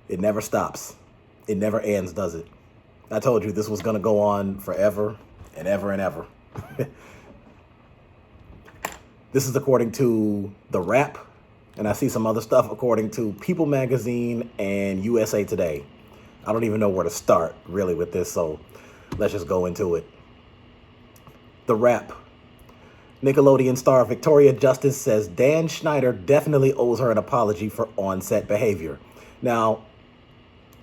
It never stops. It never ends, does it? I told you this was going to go on forever and ever and ever. This is according to The Wrap, and I see some other stuff according to People Magazine and USA Today. I don't even know where to start, really, with this, so let's just go into it. The Wrap. Nickelodeon star Victoria Justice says Dan Schneider definitely owes her an apology for on-set behavior. Now,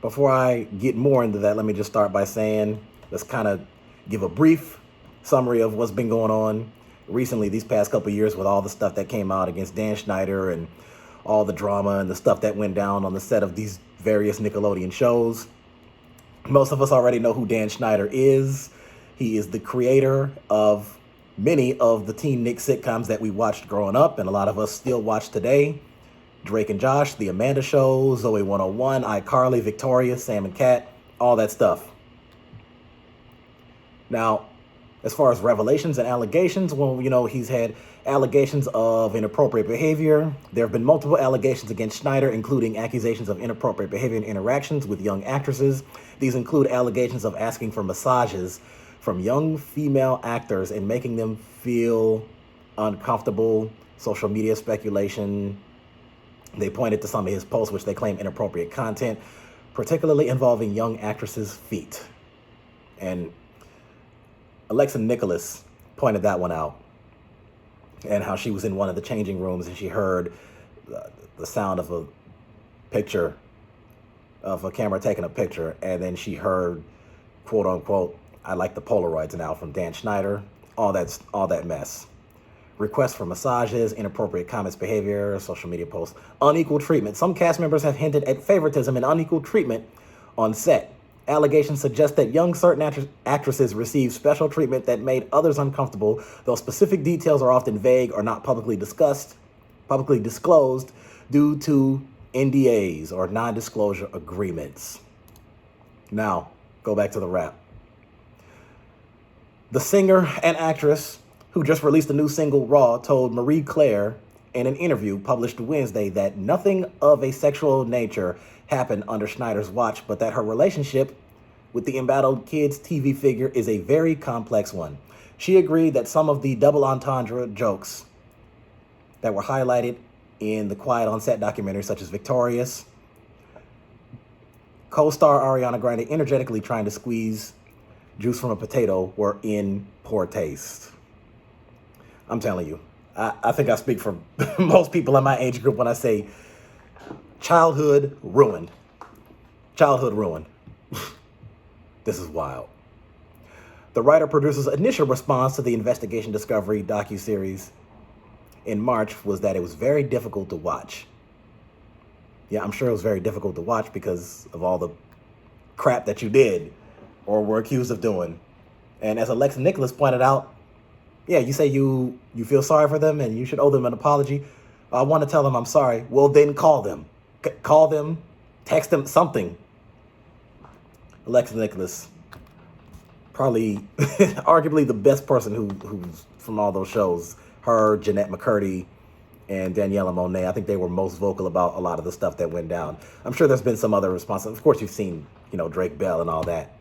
before I get more into that, let me just start by saying, let's kind of give a brief summary of what's been going on recently these past couple of years with all the stuff that came out against Dan Schneider and all the drama and the stuff that went down on the set of these various Nickelodeon shows. Most of us already know who Dan Schneider is. He is the creator of many of the teen Nick sitcoms that we watched growing up, and a lot of us still watch today. Drake and Josh, The Amanda Show, Zoey 101, iCarly, Victoria, Sam and Cat, all that stuff. Now, as far as revelations and allegations, well, he's had allegations of inappropriate behavior. There have been multiple allegations against Schneider, including accusations of inappropriate behavior and interactions with young actresses. These include allegations of asking for massages from young female actors and making them feel uncomfortable, social media speculation. They pointed to some of his posts, which they claim inappropriate content, particularly involving young actresses' feet. And Alexa Nicholas pointed that one out, and how she was in one of the changing rooms and she heard the sound of a picture, of a camera taking a picture, and then she heard, quote unquote, "I like the Polaroids now" from Dan Schneider, all that mess. Requests for massages, inappropriate comments, behavior, social media posts, unequal treatment. Some cast members have hinted at favoritism and unequal treatment on set. Allegations suggest that young certain actresses received special treatment that made others uncomfortable, though specific details are often vague or not publicly disclosed due to NDAs or non-disclosure agreements. Now, go back to The Wrap. The singer and actress who just released a new single, Raw, told Marie Claire in an interview published Wednesday that nothing of a sexual nature happened under Schneider's watch, but that her relationship with the embattled kids' TV figure is a very complex one. She agreed that some of the double entendre jokes that were highlighted in the Quiet on Set documentary, such as Victorious, co-star Ariana Grande energetically trying to squeeze juice from a potato, were in poor taste. I'm telling you, I think I speak for most people in my age group when I say childhood ruined. Childhood ruined. This is wild. The writer-producer's initial response to the Investigation Discovery docuseries in March was that it was very difficult to watch. Yeah, I'm sure it was very difficult to watch because of all the crap that you did or were accused of doing. And as Alexa Nicholas pointed out, yeah, you say you feel sorry for them and you should owe them an apology. I want to tell them I'm sorry. Well, then call them. Call them, text them, something. Alexa Nicholas, probably, arguably the best person who's from all those shows. Her, Jeanette McCurdy, and Daniela Monet. I think they were most vocal about a lot of the stuff that went down. I'm sure there's been some other responses. Of course, you've seen, Drake Bell and all that.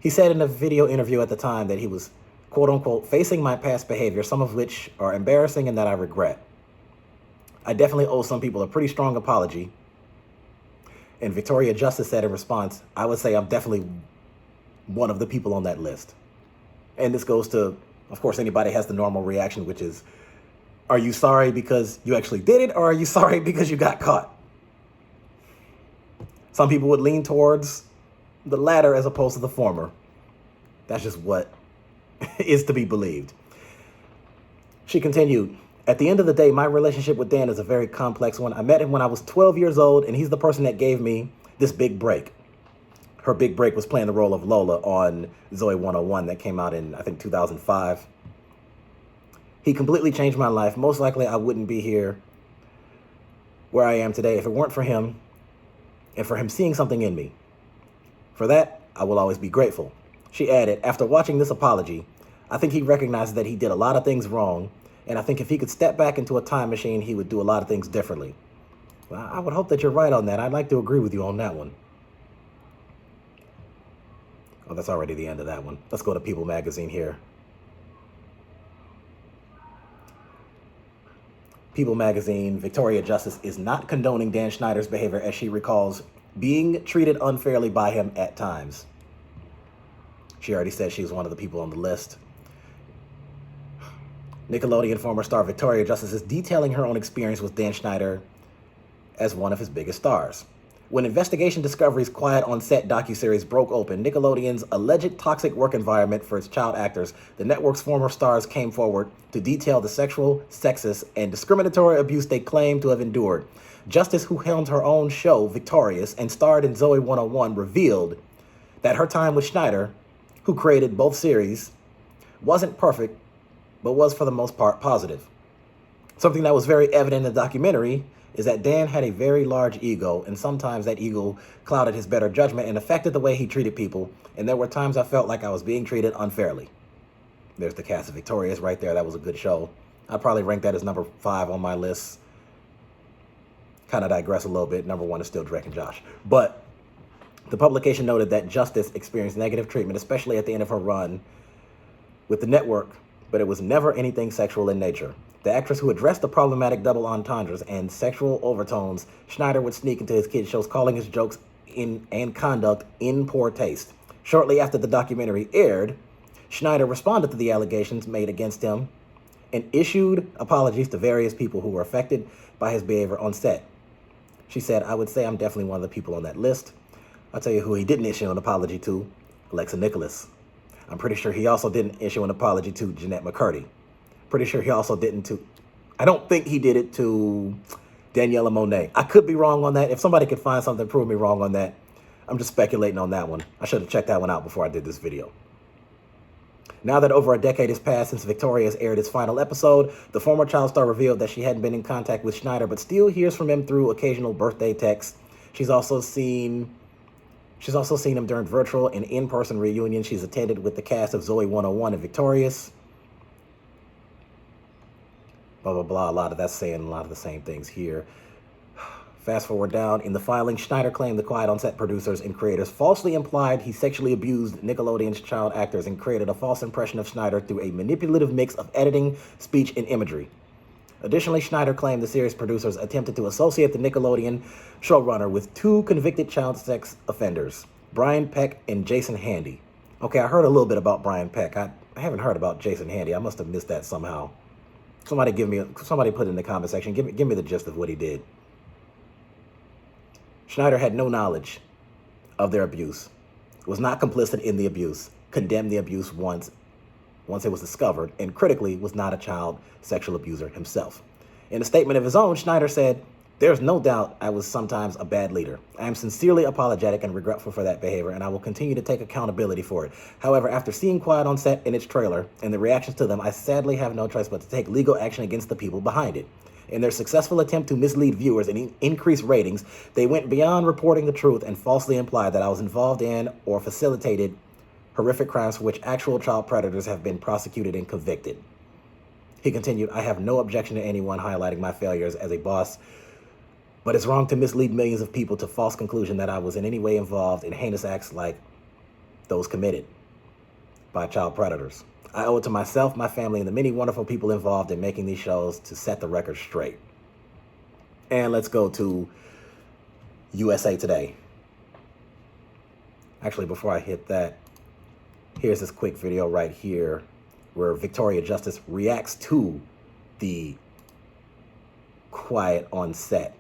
He said in a video interview at the time that he was, quote unquote, facing my past behavior, some of which are embarrassing and that I regret. I definitely owe some people a pretty strong apology. And Victoria Justice said in response, I would say I'm definitely one of the people on that list. And this goes to, of course, anybody has the normal reaction, which is, are you sorry because you actually did it, or are you sorry because you got caught? Some people would lean towards the latter as opposed to the former. That's just what is to be believed. She continued, at the end of the day, my relationship with Dan is a very complex one. I met him when I was 12 years old, and he's the person that gave me this big break. Her big break was playing the role of Lola on Zoey 101 that came out in, I think, 2005. He completely changed my life. Most likely I wouldn't be here where I am today if it weren't for him and for him seeing something in me. For that, I will always be grateful. She added, after watching this apology, I think he recognizes that he did a lot of things wrong, and I think if he could step back into a time machine, he would do a lot of things differently. Well, I would hope that you're right on that. I'd like to agree with you on that one. Oh, that's already the end of that one. Let's go to People Magazine here. People Magazine, Victoria Justice is not condoning Dan Schneider's behavior as she recalls being treated unfairly by him at times. She already said she was one of the people on the list. Nickelodeon former star Victoria Justice is detailing her own experience with Dan Schneider as one of his biggest stars. When Investigation Discovery's Quiet on Set docuseries broke open Nickelodeon's alleged toxic work environment for its child actors, the network's former stars came forward to detail the sexual, sexist, and discriminatory abuse they claimed to have endured. Justice, who helmed her own show, Victorious, and starred in Zoey 101, revealed that her time with Schneider, who created both series, wasn't perfect, but was for the most part positive. Something that was very evident in the documentary is that Dan had a very large ego, and sometimes that ego clouded his better judgment and affected the way he treated people, and there were times I felt like I was being treated unfairly. There's the cast of Victorious right there. That was a good show. I'd probably rank that as number 5 on my list. Kind of digress a little bit. Number 1 is still Drake and Josh. But the publication noted that Justice experienced negative treatment, especially at the end of her run with the network, but it was never anything sexual in nature. The actress who addressed the problematic double entendres and sexual overtones, Schneider would sneak into his kids' shows, calling his jokes and conduct in poor taste. Shortly after the documentary aired, Schneider responded to the allegations made against him and issued apologies to various people who were affected by his behavior on set. She said, "I would say I'm definitely one of the people on that list." I'll tell you who he didn't issue an apology to: Alexa Nicholas. I'm pretty sure he also didn't issue an apology to Jeanette McCurdy. Pretty sure he also didn't to, I don't think he did it to Daniela Monet. I could be wrong on that. If somebody could find something, prove me wrong on that. I'm just speculating on that one. I should have checked that one out before I did this video. Now that over a decade has passed since Victoria's aired its final episode, the former child star revealed that she hadn't been in contact with Schneider, but still hears from him through occasional birthday texts. She's also seen him during virtual and in-person reunions she's attended with the cast of Zoey 101 and Victorious. Blah, blah, blah. A lot of that's saying a lot of the same things here. Fast forward down. In the filing, Schneider claimed the Quiet on Set producers and creators falsely implied he sexually abused Nickelodeon's child actors and created a false impression of Schneider through a manipulative mix of editing, speech, and imagery. Additionally, Schneider claimed the series producers attempted to associate the Nickelodeon showrunner with 2 convicted child sex offenders, Brian Peck and Jason Handy. Okay, I heard a little bit about Brian Peck. I haven't heard about Jason Handy. I must have missed that somehow. Somebody put it in the comment section. Give me the gist of what he did. Schneider had no knowledge of their abuse, was not complicit in the abuse, condemned the abuse once it was discovered, and critically was not a child sexual abuser himself. In a statement of his own, Schneider said, "There's no doubt I was sometimes a bad leader. I am sincerely apologetic and regretful for that behavior, and I will continue to take accountability for it. However, after seeing Quiet on Set and its trailer and the reactions to them, I sadly have no choice but to take legal action against the people behind it. In their successful attempt to mislead viewers and increase ratings, they went beyond reporting the truth and falsely implied that I was involved in or facilitated horrific crimes for which actual child predators have been prosecuted and convicted." He continued, "I have no objection to anyone highlighting my failures as a boss, but it's wrong to mislead millions of people to false conclusion that I was in any way involved in heinous acts like those committed by child predators. I owe it to myself, my family, and the many wonderful people involved in making these shows to set the record straight." And let's go to USA Today. Actually, before I hit that, here's this quick video right here where Victoria Justice reacts to the Quiet on Set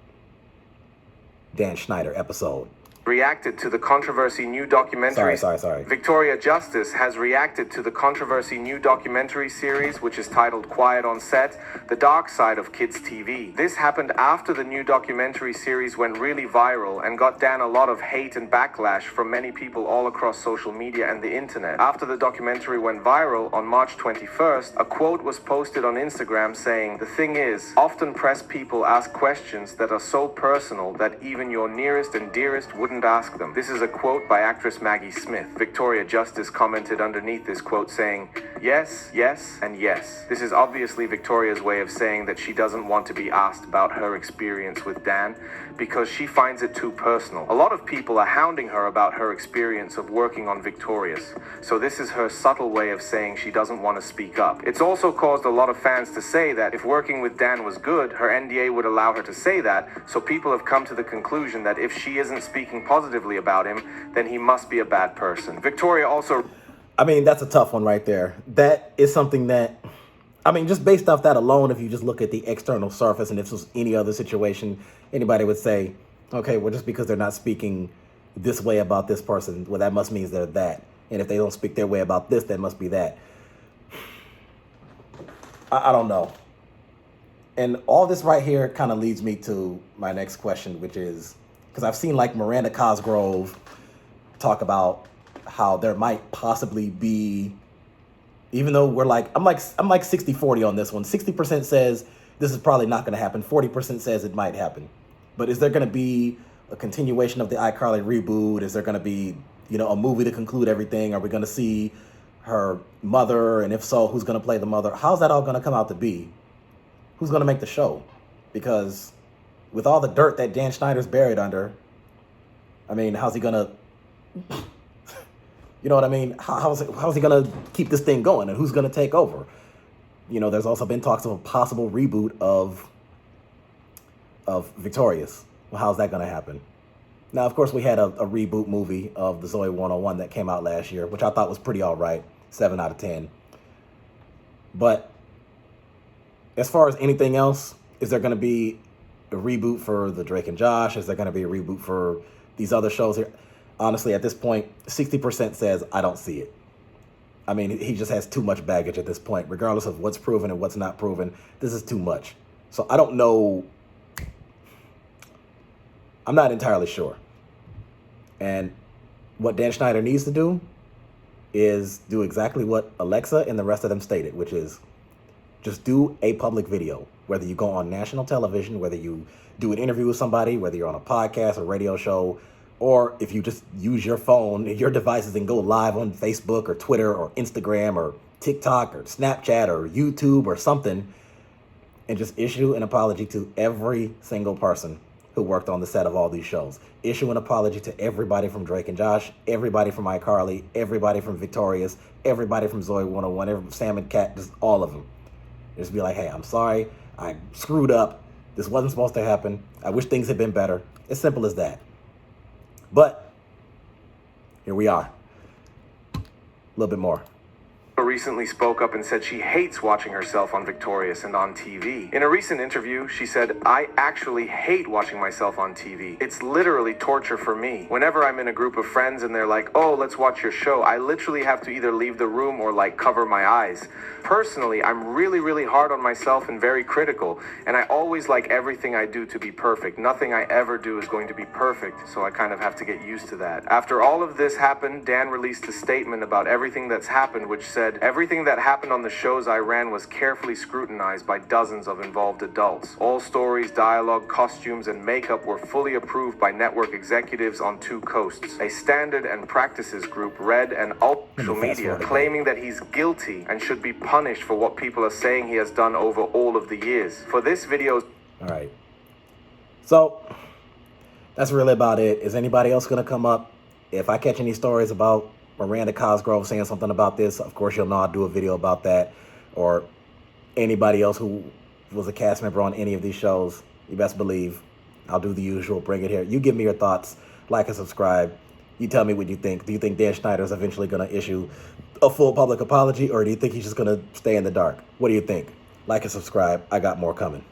Dan Schneider episode. Reacted to the controversy new documentary. Sorry. Victoria Justice has reacted to the controversy new documentary series, which is titled Quiet on Set, The Dark Side of Kids TV. This happened after the new documentary series went really viral and got Dan a lot of hate and backlash from many people all across social media and the internet. After the documentary went viral on March 21st, a quote was posted on Instagram saying, "The thing is, often press people ask questions that are so personal that even your nearest and dearest wouldn't didn't ask them. This is a quote by actress Maggie Smith. Victoria Justice commented underneath this quote saying, "Yes, yes, and yes." This is obviously Victoria's way of saying that she doesn't want to be asked about her experience with Dan because she finds it too personal. A lot of people are hounding her about her experience of working on Victorious, so this is her subtle way of saying she doesn't want to speak up. It's also caused a lot of fans to say that if working with Dan was good, her NDA would allow her to say that, so people have come to the conclusion that if she isn't speaking positively about him, then he must be a bad person. Victoria also... I mean, that's a tough one right there. That is something that, I mean, just based off that alone, if you just look at the external surface and if this was any other situation, anybody would say, okay, well, just because they're not speaking this way about this person, well, that must mean they're that. And if they don't speak their way about this, that must be that. I don't know. And all this right here kind of leads me to my next question, which is, because I've seen like Miranda Cosgrove talk about how there might possibly be, even though I'm like 60-40 on this one. 60% says this is probably not going to happen. 40% says it might happen. But is there going to be a continuation of the iCarly reboot? Is there going to be, a movie to conclude everything? Are we going to see her mother? And if so, who's going to play the mother? How's that all going to come out to be? Who's going to make the show? Because with all the dirt that Dan Schneider's buried under, I mean, how's he going to... You know what I mean? How's he going to keep this thing going? And who's going to take over? There's also been talks of a possible reboot of Victorious. Well, how's that going to happen? Now, of course, we had a reboot movie of the Zoey 101 that came out last year, which I thought was pretty all right. 7 out of 10. But as far as anything else, is there going to be a reboot for the Drake and Josh? Is there going to be a reboot for these other shows here? Honestly, at this point, 60% says, I don't see it. I mean, he just has too much baggage at this point, regardless of what's proven and what's not proven. This is too much. So I don't know. I'm not entirely sure. And what Dan Schneider needs to do is do exactly what Alexa and the rest of them stated, which is just do a public video, whether you go on national television, whether you do an interview with somebody, whether you're on a podcast or radio show, or if you just use your phone, your devices, and go live on Facebook or Twitter or Instagram or TikTok or Snapchat or YouTube or something, and just issue an apology to every single person who worked on the set of all these shows. Issue an apology to everybody from Drake and Josh, everybody from iCarly, everybody from Victorious, everybody from Zoey 101, Sam and Cat, just all of them. Just be like, hey, I'm sorry, I screwed up. This wasn't supposed to happen. I wish things had been better. As simple as that. But here we are. A little bit more. Recently spoke up and said she hates watching herself on Victorious and on TV. In a recent interview, she said, "I actually hate watching myself on TV. It's literally torture for me. Whenever I'm in a group of friends and they're like, oh, let's watch your show, I literally have to either leave the room or cover my eyes. Personally, I'm really, really hard on myself and very critical, and I always like everything I do to be perfect. Nothing I ever do is going to be perfect, so I kind of have to get used to that." After all of this happened, Dan released a statement about everything that's happened, which said, "Everything that happened on the shows I ran was carefully scrutinized by dozens of involved adults. All stories, dialogue, costumes, and makeup were fully approved by network executives on 2 coasts. A standard and practices group read and social media claiming that he's guilty and should be punished for what people are saying he has done over all of the years. For this video..." All right. So that's really about it. Is anybody else going to come up? If I catch any stories about Miranda Cosgrove saying something about this, of course you'll know I'll do a video about that, or anybody else who was a cast member on any of these shows. You best believe I'll do the usual, bring it here. You give me your thoughts, like and subscribe. You tell me what you think. Do you think Dan Schneider is eventually going to issue a full public apology, or do you think he's just going to stay in the dark? What do you think? Like and subscribe. I got more coming.